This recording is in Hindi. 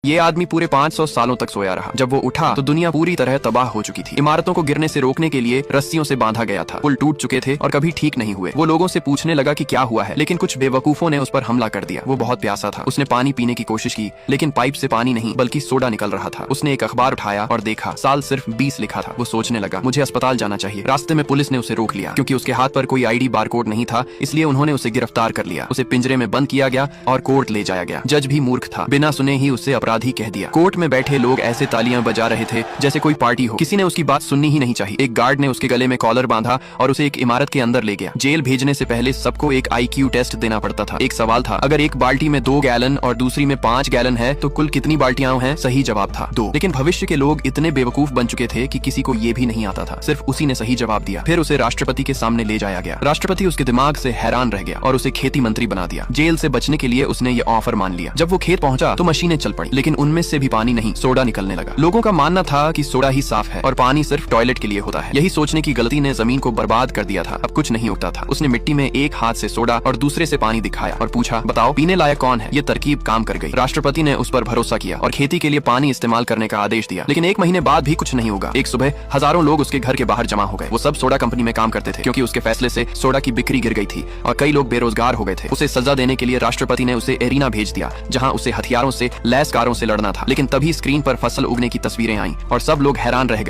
ये आदमी पूरे 500 सालों तक सोया रहा। जब वो उठा तो दुनिया पूरी तरह तबाह हो चुकी थी। इमारतों को गिरने से रोकने के लिए रस्सियों से बांधा गया था। पुल टूट चुके थे और कभी ठीक नहीं हुए। वो लोगों से पूछने लगा कि क्या हुआ है, लेकिन कुछ बेवकूफों ने उस पर हमला कर दिया। वो बहुत प्यासा था। उसने पानी पीने की कोशिश की, लेकिन पाइप से पानी नहीं बल्कि सोडा निकल रहा था। उसने एक अखबार उठाया और देखा, साल सिर्फ 20 लिखा था। वो सोचने लगा, मुझे अस्पताल जाना चाहिए। रास्ते में पुलिस ने उसे रोक लिया क्योंकि उसके हाथ पर कोई ID बारकोड नहीं था, इसलिए उन्होंने उसे गिरफ्तार कर लिया। उसे पिंजरे में बंद किया गया और कोर्ट ले जाया गया। जज भी मूर्ख था, बिना सुने ही उसे अपराधी कह दिया। कोर्ट में बैठे लोग ऐसे तालियां बजा रहे थे जैसे कोई पार्टी हो। किसी ने उसकी बात सुननी ही नहीं चाहिए। एक गार्ड ने उसके गले में कॉलर बांधा और उसे एक इमारत के अंदर ले गया। जेल भेजने से पहले सबको एक IQ टेस्ट देना पड़ता था। एक सवाल था, अगर एक बाल्टी में 2 गैलन और दूसरी में 5 गैलन है तो कुल कितनी बाल्टियां हैं? सही जवाब था 2। लेकिन भविष्य के लोग इतने बेवकूफ बन चुके थे कि किसी को ये भी नहीं आता था। सिर्फ उसी ने सही जवाब दिया। फिर उसे राष्ट्रपति के सामने ले जाया गया। राष्ट्रपति उसके दिमाग से हैरान रह गया और उसे खेती मंत्री बना दिया। जेल से बचने के लिए उसने ये ऑफर मान लिया। जब वो खेत पहुंचा तो मशीनें चल पड़ी, लेकिन उनमें से भी पानी नहीं, सोडा निकलने लगा। लोगों का मानना था कि सोडा ही साफ है और पानी सिर्फ टॉयलेट के लिए होता है। यही सोचने की गलती ने जमीन को बर्बाद कर दिया था। अब कुछ नहीं उगता था। उसने मिट्टी में एक हाथ से सोडा और दूसरे से पानी दिखाया और पूछा, बताओ पीने लायक कौन है? ये तरकीब काम कर गई। राष्ट्रपति ने उस पर भरोसा किया और खेती के लिए पानी इस्तेमाल करने का आदेश दिया। लेकिन 1 महीने बाद भी कुछ नहीं होगा। एक सुबह हजारों लोग उसके घर के बाहर जमा हो गए। वो सब सोडा कंपनी में काम करते थे क्योंकि उसके फैसले से सोडा की बिक्री गिर गई थी और कई लोग बेरोजगार हो गए थे। उसे सजा देने के लिए राष्ट्रपति ने उसे एरिना भेज दिया, जहां उसे हथियारों से लैस कारों से लड़ना था। लेकिन तभी स्क्रीन पर फसल उगने की तस्वीरें आईं और सब लोग हैरान रह गए।